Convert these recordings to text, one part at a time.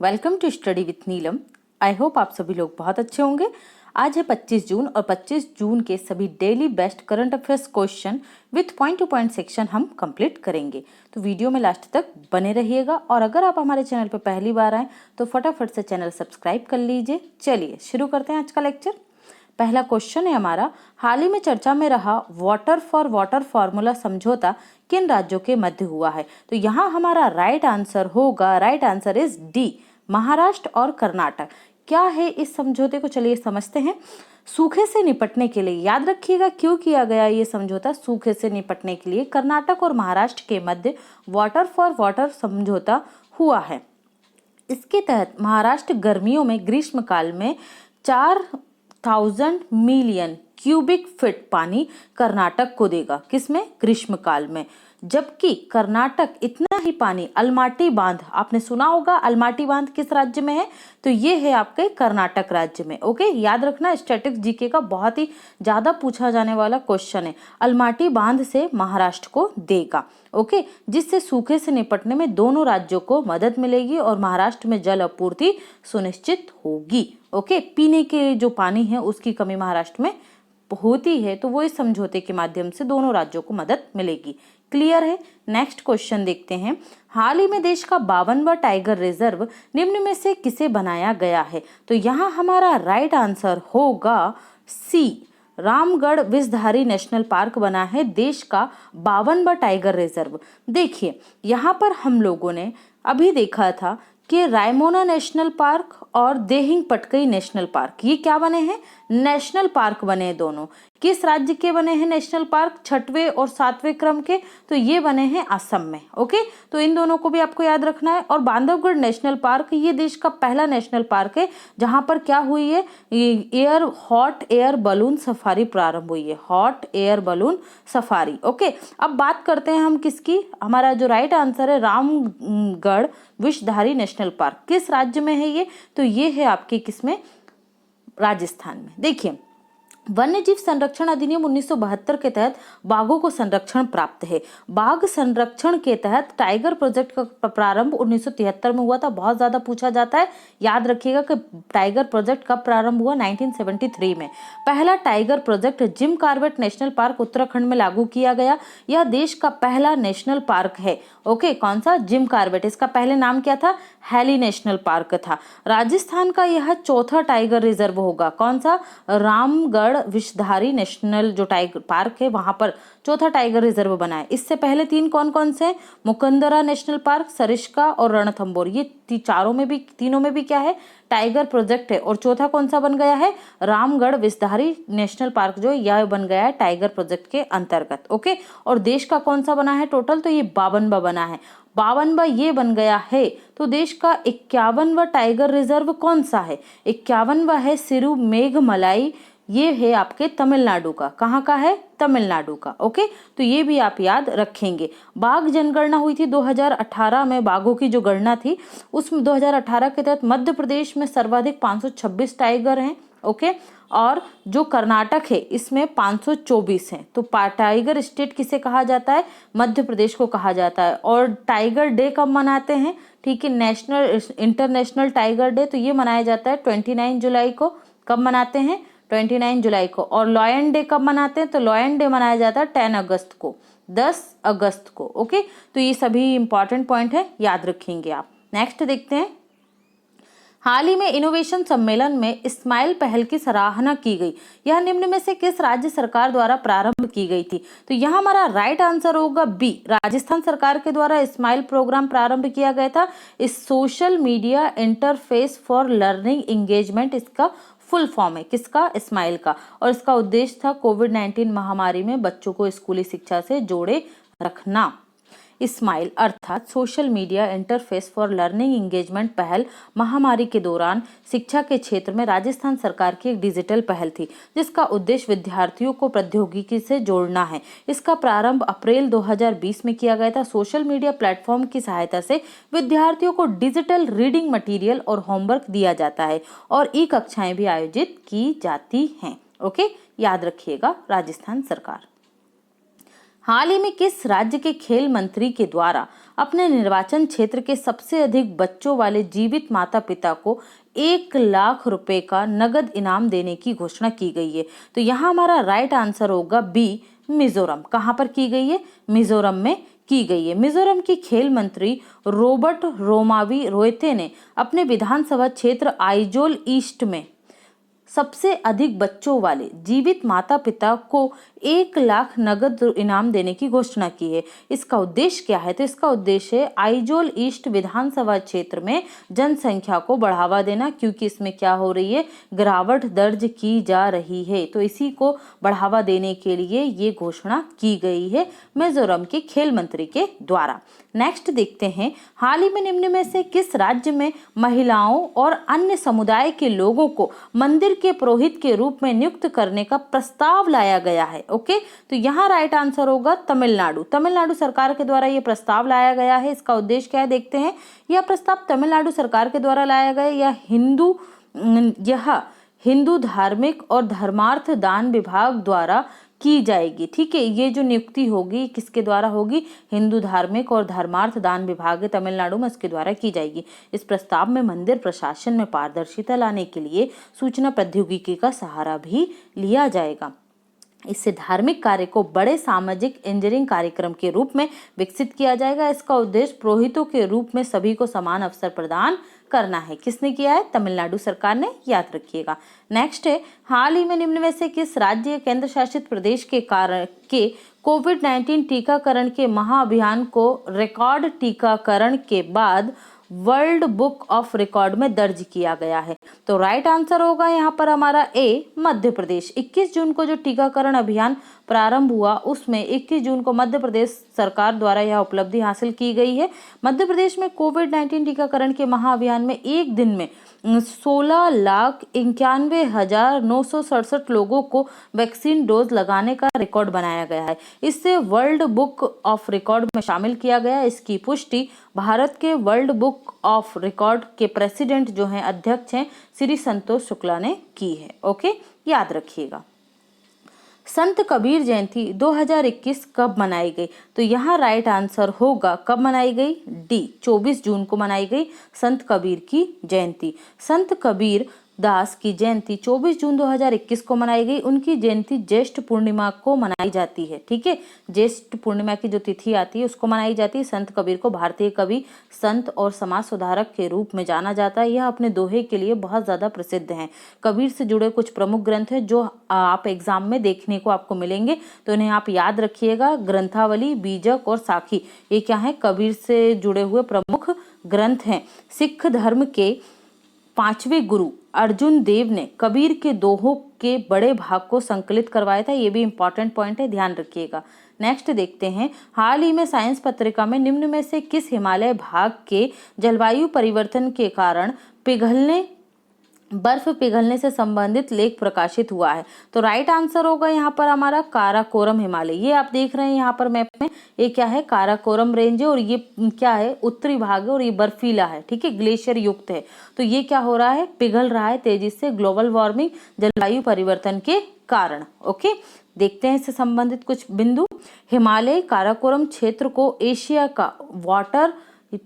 Welcome to study with Neelam. I hope आप सभी लोग बहुत अच्छे होंगे। आज है 25 जून और 25 जून के सभी daily best current affairs question with point two point section हम कंप्लीट करेंगे। तो वीडियो में लास्ट तक बने रहिएगा और अगर आप हमारे चैनल पर पहली बार आए तो फटाफट से चैनल सब्सक्राइब कर लीजिए। चलिए शुरू करते हैं आज का लेक्चर। पहला क्वेश्चन है हमारा, हाल ही में चर्चा में रहा वाटर फॉर वाटर फॉर्मूला समझौता किन राज्यों के मध्य हुआ है? तो यहाँ हमारा राइट आंसर होगा, right answer is D, Maharashtra और कर्नाटक। क्या है इस समझौते को, चलिए समझते हैं। सूखे से निपटने के लिए, याद रखिएगा क्यों किया गया ये समझौता, सूखे से निपटने के लिए कर्नाटक और महाराष्ट्र के मध्य वाटर फॉर वाटर समझौता हुआ है। इसके तहत महाराष्ट्र गर्मियों में ग्रीष्मकाल में 4000 मिलियन क्यूबिक फीट पानी कर्नाटक को देगा। किसमें? ग्रीष्मकाल में। जबकि कर्नाटक इतना ही पानी अलमाटी बांध, आपने सुना होगा अलमाटी बांध किस राज्य में है? तो ये है आपके कर्नाटक राज्य में। ओके, याद रखना, स्टैटिक्स जीके का बहुत ही ज्यादा पूछा जाने वाला क्वेश्चन है। अलमाटी बांध से महाराष्ट्र को देगा, ओके, जिससे सूखे से निपटने में दोनों राज्यों को मदद मिलेगी और महाराष्ट्र में जल आपूर्ति सुनिश्चित होगी। ओके, पीने के जो पानी है उसकी कमी महाराष्ट्र में होती है, तो वो इस समझौते के माध्यम से दोनों राज्यों को मदद मिलेगी। क्लियर है? नेक्स्ट क्वेश्चन देखते हैं। हाल ही में देश का 52वां टाइगर रिजर्व निम्न में से किसे बनाया गया है? तो यहाँ हमारा राइट आंसर होगा सी, रामगढ़ विषधारी नेशनल पार्क बना है देश का 52वां टाइगर रिजर्व। देखिए यहाँ पर हम लोगों ने अभी देखा था कि रायमोना नेशनल पार्क और देहिंग पटकई नेशनल पार्क, ये क्या बने हैं? नेशनल पार्क बने हैं दोनों। किस राज्य के बने हैं नेशनल पार्क? 6वें और 7वें क्रम के, तो ये बने हैं असम में। ओके, तो इन दोनों को भी आपको याद रखना है। और बांधवगढ़ नेशनल पार्क ये देश का पहला नेशनल पार्क है जहां पर क्या हुई है, हॉट एयर बलून सफारी प्रारंभ हुई है, hot air balloon safari. Okay, अब बात करते हैं हम किसकी, हमारा जो राइट आंसर है रामगढ़ विषधारी नेशनल पार्क, किस राज्य में है ये? तो ये है आपके किसमें? राजस्थान में। देखिए, वन्य जीव संरक्षण अधिनियम 1972 के तहत बाघों को संरक्षण प्राप्त है। बाघ संरक्षण के तहत टाइगर प्रोजेक्ट का प्रारंभ 1973 में हुआ था, बहुत ज्यादा पूछा जाता है। याद रखिएगा कि टाइगर प्रोजेक्ट कब प्रारंभ हुआ? 1973 में। पहला tiger project Jim Corbett national park Uttarakhand में लागू किया गया। यह देश का पहला नेशनल पार्क है। ओके, कौन सा? Jim Corbett. इसका पहले नाम क्या था? हैली नेशनल पार्क था। राजस्थान का यह चौथा टाइगर रिजर्व होगा। कौन सा? रामगढ़ विषधारी नेशनल जो टाइगर पार्क है वहां पर चौथा टाइगर रिजर्व बना है। इससे पहले तीन कौन कौन से? मुकंदरा नेशनल पार्क, सरिस्का और रणथंभौर, ये तीनों में भी क्या है? टाइगर प्रोजेक्ट है। और चौथा कौन सा बन गया है? रामगढ़ विषधारी नेशनल पार्क, जो यह बन गया है टाइगर प्रोजेक्ट के अंतर्गत। ओके, और देश का कौन सा बना है टोटल? तो ये 52वां बना है। 52वां ये बन गया है। तो देश का 51वां टाइगर रिजर्व कौन सा है? 51वां है सिरु मेघमलाई, ये है आपके तमिलनाडु का। कहाँ का है? तमिलनाडु का। ओके, तो ये भी आप याद रखेंगे। बाघ जनगणना हुई थी 2018 में, बाघों की जो गणना थी उसमें 2018 के तहत मध्य प्रदेश में सर्वाधिक 526 टाइगर हैं। ओके, और जो कर्नाटक है इसमें 524 हैं। तो टाइगर स्टेट किसे कहा जाता है? मध्य प्रदेश को कहा जाता है। और टाइगर डे कब मनाते हैं? ठीक है, नेशनल इंटरनेशनल टाइगर डे, तो ये मनाया जाता है 29 जुलाई को। कब मनाते हैं? 29 जुलाई को। और लॉयन डे कब मनाते हैं? तो लॉयन डे मनाया जाता है 10 अगस्त को, 10 अगस्त को। ओके, तो ये सभी इंपॉर्टेंट पॉइंट है, याद रखेंगे आप। नेक्स्ट देखते हैं। हाल ही में इनोवेशन सम्मेलन में स्माइल पहल की सराहना की गई। यह निम्न में से किस राज्य सरकार द्वारा प्रारंभ की गई थी? तो यहाँ हमारा राइट आंसर होगा बी, राजस्थान सरकार के द्वारा स्माइल प्रोग्राम प्रारंभ किया गया था। इस social media interface for learning engagement, इसका फुल फॉर्म है किसका? स्माइल का। और इसका उद्देश्य था कोविड-19 महामारी में बच्चों को स्कूली शिक्षा से जोड़े रखना। स्माइल अर्थात social media interface for learning engagement पहल महामारी के दौरान शिक्षा के क्षेत्र में राजस्थान सरकार की एक डिजिटल पहल थी, जिसका उद्देश्य विद्यार्थियों को प्रौद्योगिकी से जोड़ना है। इसका प्रारंभ अप्रैल 2020 में किया गया था। सोशल मीडिया प्लेटफॉर्म की सहायता से विद्यार्थियों को डिजिटल रीडिंग मटीरियल और होमवर्क दिया जाता है और ई कक्षाएं भी आयोजित की जाती हैं। ओके, याद रखिएगा, राजस्थान सरकार। हाल ही में किस राज्य के खेल मंत्री के द्वारा अपने निर्वाचन क्षेत्र के सबसे अधिक बच्चों वाले जीवित माता पिता को 1 लाख रुपए का नगद इनाम देने की घोषणा की गई है? तो यहाँ हमारा राइट आंसर होगा बी, मिजोरम। कहाँ पर की गई है? मिजोरम में की गई है। मिजोरम के खेल मंत्री रॉबर्ट रोमावी रोयते ने अपने विधानसभा क्षेत्र आइजोल ईस्ट में सबसे अधिक बच्चों वाले जीवित माता पिता को 1 लाख नगद इनाम देने की घोषणा की है। इसका उद्देश्य क्या है? तो इसका उद्देश्य है आइजोल ईस्ट विधानसभा क्षेत्र में जनसंख्या को बढ़ावा देना, क्योंकि इसमें क्या हो रही है? गिरावट दर्ज की जा रही है। तो इसी को बढ़ावा देने के लिए ये घोषणा की गई है मिजोरम के खेल मंत्री के द्वारा। नेक्स्ट देखते हैं, हाल ही में निम्न में से किस राज्य में महिलाओं और अन्य समुदाय के लोगों को मंदिर के पुरोहित के रूप में नियुक्त करने का प्रस्ताव लाया गया है? ओके, तो यहाँ राइट आंसर होगा तमिलनाडु। तमिलनाडु सरकार के द्वारा ये प्रस्ताव लाया गया है। इसका उद्देश्य क्या है देखते हैं। यह प्रस्ताव तमिलनाडु सरकार के द्वारा लाया गया। यह हिंदू धार्मिक और धर्मार्थ दान विभाग द्वारा की जाएगी। ठीक है, ये जो नियुक्ति होगी किसके द्वारा होगी? हिंदू धार्मिक और धर्मार्थ दान विभाग तमिलनाडु में इसके द्वारा की जाएगी। इस प्रस्ताव में मंदिर प्रशासन में पारदर्शिता लाने के लिए सूचना प्रौद्योगिकी का सहारा भी लिया जाएगा। इससे धार्मिक कार्य को बड़े सामाजिक इंजीनियरिंग कार्यक्रम के रूप में विकसित किया जाएगा। इसका उद्देश्य पुरोहितों के रूप में सभी को समान अवसर प्रदान करना है। किसने किया है? तमिलनाडु सरकार ने, याद रखिएगा। नेक्स्ट है, हाल ही में निम्न में से किस राज्य या केंद्र शासित प्रदेश के कोविड-19 टीकाकरण के महाअभियान को रिकॉर्ड टीकाकरण के बाद वर्ल्ड बुक ऑफ रिकॉर्ड में दर्ज किया गया है? तो राइट आंसर होगा यहाँ पर हमारा ए, मध्य प्रदेश। 21 जून को जो टीकाकरण अभियान प्रारंभ हुआ उसमें 21 जून को मध्य प्रदेश सरकार द्वारा यह उपलब्धि हासिल की गई है। मध्य प्रदेश में कोविड-19 टीकाकरण के महाअभियान में एक दिन में 16,91,967 लोगों को वैक्सीन डोज लगाने का रिकॉर्ड बनाया गया है। इससे वर्ल्ड बुक ऑफ रिकॉर्ड में शामिल किया गया। इसकी पुष्टि भारत के वर्ल्ड बुक ऑफ रिकॉर्ड के प्रेसिडेंट जो हैं, अध्यक्ष हैं, श्री संतोष शुक्ला ने की है। ओके, याद रखिएगा। संत कबीर जयंती 2021 कब मनाई गई? तो यहाँ राइट आंसर होगा कब मनाई गई? डी, 24 जून को मनाई गई संत कबीर की जयंती। संत कबीर दास की जयंती 24 जून 2021 को मनाई गई। उनकी जयंती ज्येष्ठ पूर्णिमा को मनाई जाती है। ठीक है, ज्येष्ठ पूर्णिमा की जो तिथि आती है उसको मनाई जाती है। संत कबीर को भारतीय कवि, संत और समाज सुधारक के रूप में जाना जाता है। यह अपने दोहे के लिए बहुत ज्यादा प्रसिद्ध हैं। कबीर से जुड़े कुछ प्रमुख ग्रंथ हैं जो आप एग्जाम में देखने को आपको मिलेंगे, तो इन्हें आप याद रखिएगा। ग्रंथावली, बीजक और साखी, ये क्या है? कबीर से जुड़े हुए प्रमुख ग्रंथ हैं। सिख धर्म के 5वें गुरु अर्जुन देव ने कबीर के दोहों के बड़े भाग को संकलित करवाया था। ये भी इंपॉर्टेंट पॉइंट है, ध्यान रखिएगा। नेक्स्ट देखते हैं, हाल ही में साइंस पत्रिका में निम्न में से किस हिमालय भाग के जलवायु परिवर्तन के कारण बर्फ पिघलने से संबंधित लेख प्रकाशित हुआ है? तो राइट आंसर होगा यहाँ पर हमारा काराकोरम हिमालय। ये आप देख रहे हैं यहाँ पर मैप में, ये क्या है? काराकोरम रेंज है और ये क्या है? उत्तरी भाग है और ये बर्फीला है। ठीक है, ग्लेशियर युक्त है। तो ये क्या हो रहा है? पिघल रहा है तेजी से, ग्लोबल वार्मिंग, जलवायु परिवर्तन के कारण। ओके, देखते हैं इससे संबंधित कुछ बिंदु। हिमालय काराकोरम क्षेत्र को एशिया का वाटर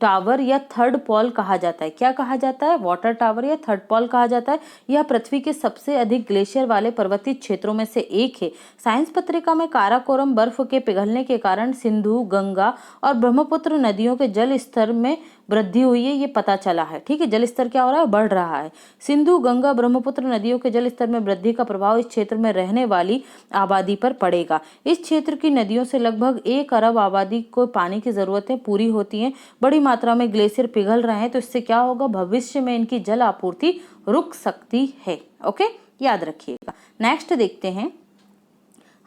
टावर या थर्ड पोल कहा जाता है। क्या कहा जाता है? वाटर टावर या थर्ड पोल कहा जाता है। यह पृथ्वी के सबसे अधिक ग्लेशियर वाले पर्वतीय क्षेत्रों में से एक है। साइंस पत्रिका में काराकोरम बर्फ के पिघलने के कारण सिंधु, गंगा और ब्रह्मपुत्र नदियों के जल स्तर में वृद्धि हुई है, ये पता चला है। ठीक है, जल स्तर क्या हो रहा है? बढ़ रहा है। सिंधु, गंगा, ब्रह्मपुत्र नदियों के जल स्तर में वृद्धि का प्रभाव इस क्षेत्र में रहने वाली आबादी पर पड़ेगा। इस क्षेत्र की नदियों से लगभग 1 अरब आबादी को पानी की जरूरतें पूरी होती हैं। बड़ी मात्रा में ग्लेशियर पिघल रहे हैं, तो इससे क्या होगा? भविष्य में इनकी जल आपूर्ति रुक सकती है। ओके, याद रखिएगा। नेक्स्ट देखते हैं,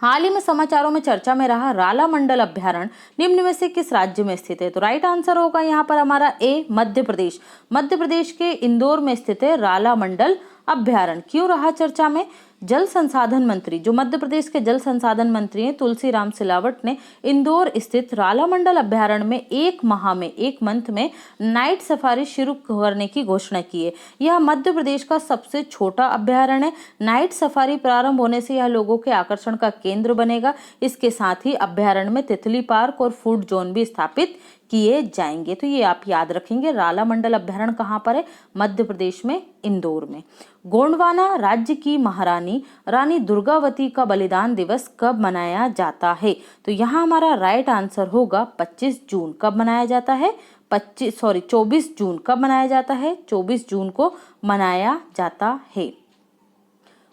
हाल ही में समाचारों में चर्चा में रहा राला मंडल अभ्यारण्य निम्न में से किस राज्य में स्थित है? तो राइट आंसर होगा यहाँ पर हमारा ए, मध्य प्रदेश। मध्य प्रदेश के इंदौर में स्थित है राला मंडल अभ्यारण्य क्यों रहा चर्चा में? जल संसाधन मंत्री, जो मध्य प्रदेश के जल संसाधन मंत्री हैं, तुलसीराम सिलावट ने इंदौर स्थित रालामंडल अभ्यारण्य में एक मंथ में नाइट सफारी शुरू करने की घोषणा की है। यह मध्य प्रदेश का सबसे छोटा अभ्यारण्य है। नाइट सफारी प्रारंभ होने से यह लोगों के आकर्षण का केंद्र बनेगा। इसके साथ ही अभ्यारण्य में तितली पार्क और फूड जोन भी स्थापित किए जाएंगे। तो ये आप याद रखेंगे। रालामंडल अभ्यारण्य कहाँ पर है? मध्य प्रदेश में, इंदौर में। गोंडवाना राज्य की महारानी रानी दुर्गावती का बलिदान दिवस कब मनाया जाता है? तो यहाँ हमारा राइट आंसर होगा 25 जून। कब मनाया जाता है? 24 जून। कब मनाया जाता है? 24 जून को मनाया जाता है।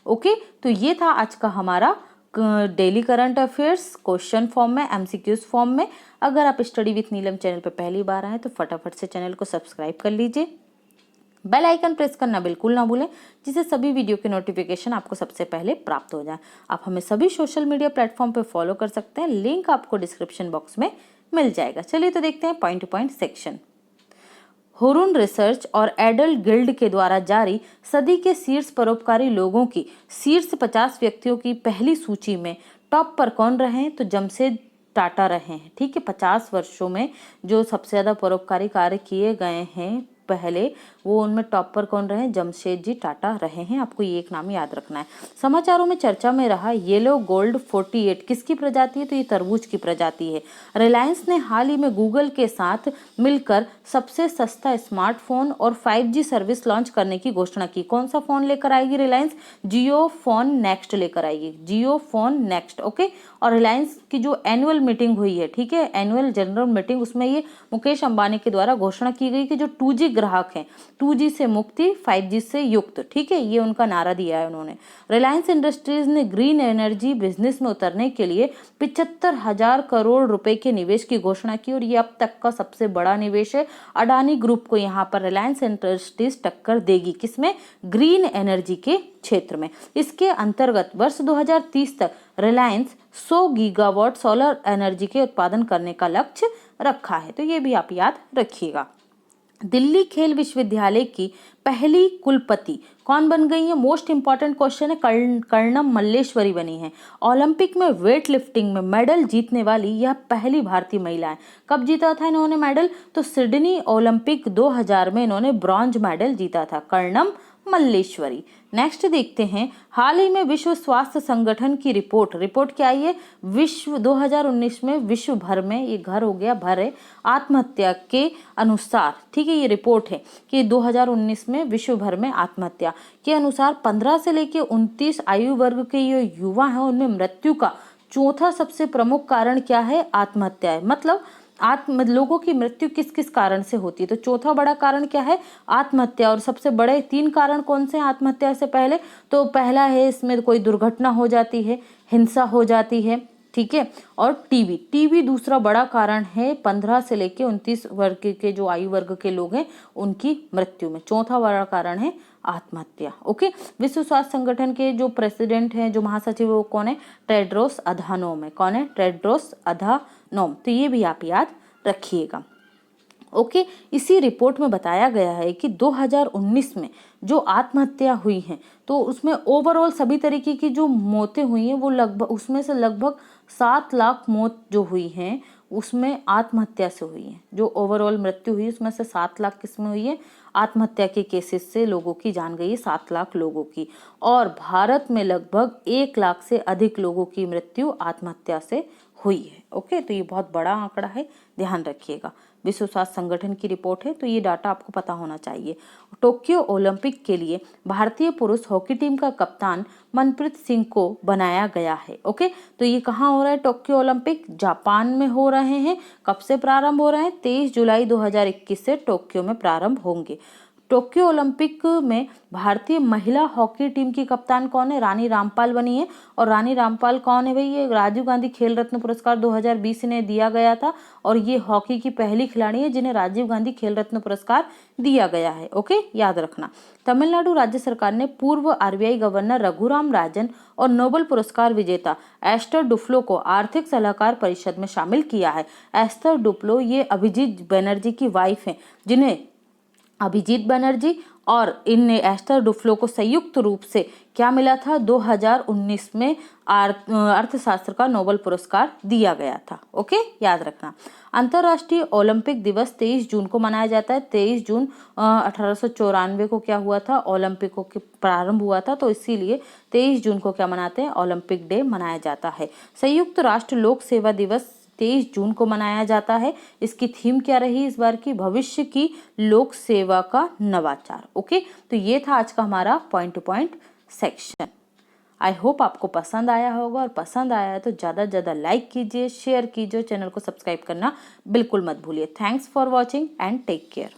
ओके, तो ये था आज का हमारा daily current affairs question form में, एमसीक्यूज फॉर्म में। अगर आप स्टडी विथ नीलम चैनल पर पहली बार आए तो फटाफट से चैनल को सब्सक्राइब कर लीजिए। बेल आइकन प्रेस करना बिल्कुल ना भूलें, जिससे सभी वीडियो के नोटिफिकेशन आपको सबसे पहले प्राप्त हो जाए। आप हमें सभी सोशल मीडिया प्लेटफॉर्म पर फॉलो कर सकते हैं, लिंक आपको डिस्क्रिप्शन बॉक्स में मिल जाएगा। चलिए तो देखते हैं point two point section. Hurun research और एडल्ट गिल्ड के द्वारा जारी सदी के शीर्ष परोपकारी लोगों की शीर्ष 50 व्यक्तियों की पहली सूची में टॉप पर कौन रहे? तो जमशेद टाटा रहे हैं। ठीक है, 50 वर्षों में जो सबसे ज्यादा परोपकारी कार्य किए गए हैं पहले, वो उनमें टॉप पर कौन रहे? जमशेद जी टाटा रहे हैं। आपको ये एक नाम याद रखना है। समाचारों में चर्चा में रहा येलो गोल्ड 48 किसकी प्रजाति है? तो ये तरबूज की प्रजाति है। रिलायंस ने हाल ही में गूगल के साथ मिलकर सबसे सस्ता स्मार्टफोन और 5G सर्विस लॉन्च करने की घोषणा की। कौन सा फोन लेकर आएगी रिलायंस? जियो फोन नेक्स्ट लेकर आएगी। जियो फोन नेक्स्ट। ओके, और रिलायंस की जो एनुअल मीटिंग हुई है, ठीक है, एनुअल जनरल मीटिंग, उसमें ये मुकेश अंबानी के द्वारा घोषणा की गई कि जो 2G ग्राहक हैं, 2G से मुक्ति, 5G से युक्त, ठीक है, ये उनका नारा दिया है उन्होंने। रिलायंस इंडस्ट्रीज ने ग्रीन एनर्जी बिजनेस में उतरने के लिए 75,000 करोड़ रुपए के निवेश की घोषणा की और ये अब तक का सबसे बड़ा निवेश है। अडानी ग्रुप को यहाँ पर रिलायंस इंडस्ट्रीज टक्कर देगी। किसमें? ग्रीन एनर्जी के क्षेत्र में। इसके अंतर्गत वर्ष 2030 तक रिलायंस 100 गीगावाट सोलर एनर्जी के उत्पादन करने का लक्ष्य रखा है। तो ये भी आप याद रखिएगा। दिल्ली खेल विश्वविद्यालय की पहली कुलपति कौन बन गई है? मोस्ट इंपॉर्टेंट क्वेश्चन है। कर्णम मल्लेश्वरी बनी है। ओलंपिक में वेट लिफ्टिंग में मेडल जीतने वाली यह पहली भारतीय महिला है। कब जीता था इन्होंने मेडल? तो सिडनी ओलंपिक 2000 में इन्होंने ब्रॉन्ज मेडल जीता था। कर्णम मल्लेश्वरी। नेक्स्ट देखते हैं, हाल ही में विश्व स्वास्थ्य संगठन की रिपोर्ट क्या आई है? विश्व 2019 में विश्व भर में, ये घर हो गया भर है, आत्महत्या के अनुसार, ठीक है, ये रिपोर्ट है कि 2019 में विश्व भर में आत्महत्या के अनुसार 15 से लेकर 29 आयु वर्ग के ये युवा हैं, उनमें मृत्यु का चौथा सबसे प्रमुख कारण क्या है? आत्महत्या है। मतलब लोगों की मृत्यु किस किस कारण से होती है? तो चौथा बड़ा कारण क्या है? आत्महत्या। और सबसे बड़े 3 कारण कौन से हैं आत्महत्या से पहले? तो पहला है, इसमें कोई दुर्घटना हो जाती है, हिंसा हो जाती है, ठीक है, और टीबी दूसरा बड़ा कारण है। 15 से लेकर 29 वर्ग के जो आयु वर्ग के लोग हैं उनकी मृत्यु में चौथा बड़ा कारण है आत्महत्या। ओके, विश्व स्वास्थ्य संगठन के जो प्रेसिडेंट हैं, जो महासचिव, वो कौन है? टेड्रोस अधानोम है। कौन है? Tedros Adhanom. तो ये भी आप याद रखिएगा। ओके, इसी रिपोर्ट में बताया गया है कि 2019 में जो आत्महत्या हुई हैं, तो उसमें ओवरऑल सभी तरीके की जो मौतें हुई हैं, वो लगभग, उसमें से लगभग 7 लाख मौत जो हुई हैं उसमें आत्महत्या से हुई है। जो ओवरऑल मृत्यु हुई उसमें से 7 लाख किसमें हुई है? आत्महत्या के केसेस से लोगों की जान गई है, 7 लाख लोगों की। और भारत में लगभग 1 लाख से अधिक लोगों की मृत्यु आत्महत्या से हुई है। ओके, तो ये बहुत बड़ा आंकड़ा है, ध्यान रखिएगा। विश्व स्वास्थ्य संगठन की रिपोर्ट है, तो ये डाटा आपको पता होना चाहिए। टोक्यो ओलंपिक के लिए भारतीय पुरुष हॉकी टीम का कप्तान मनप्रीत सिंह को बनाया गया है। ओके, तो ये कहाँ हो रहा है? टोक्यो ओलंपिक जापान में हो रहे हैं। कब से प्रारंभ हो रहे हैं? 23 जुलाई 2021 से टोक्यो में प्रारंभ होंगे। टोक्यो ओलंपिक में भारतीय महिला हॉकी टीम की कप्तान कौन है? रानी रामपाल बनी है। और रानी रामपाल कौन है भाई? ये राजीव गांधी खेल रत्न पुरस्कार 2020 ने दिया गया था और ये हॉकी की पहली खिलाड़ी है जिन्हें राजीव गांधी खेल रत्न पुरस्कार दिया गया है। ओके, याद रखना। तमिलनाडु राज्य सरकार ने पूर्व RBI गवर्नर रघुराम राजन और नोबेल पुरस्कार विजेता एस्टर डुफ्लो को आर्थिक सलाहकार परिषद में शामिल किया है। एस्टर डुफ्लो ये अभिजीत बनर्जी की वाइफ है, जिन्हें अभिजीत बनर्जी और इन एस्टर डुफ्लो को संयुक्त रूप से क्या मिला था? 2019 में अर्थशास्त्र का नोबेल पुरस्कार दिया गया था। ओके, याद रखना। अंतर्राष्ट्रीय ओलंपिक दिवस 23 जून को मनाया जाता है। 23 जून 1894 को क्या हुआ था? ओलंपिकों के प्रारंभ हुआ था, तो इसीलिए 23 जून को क्या मनाते हैं? ओलंपिक डे मनाया जाता है। संयुक्त राष्ट्र लोक सेवा दिवस 23 जून को मनाया जाता है। इसकी थीम क्या रही इस बार की? भविष्य की लोक सेवा का नवाचार। ओके, तो ये था आज का हमारा point two point section. I hope आपको पसंद आया होगा, और पसंद आया है तो ज़्यादा से ज़्यादा लाइक कीजिए, शेयर कीजिए, चैनल को सब्सक्राइब करना बिल्कुल मत भूलिए। Thanks for watching and take care.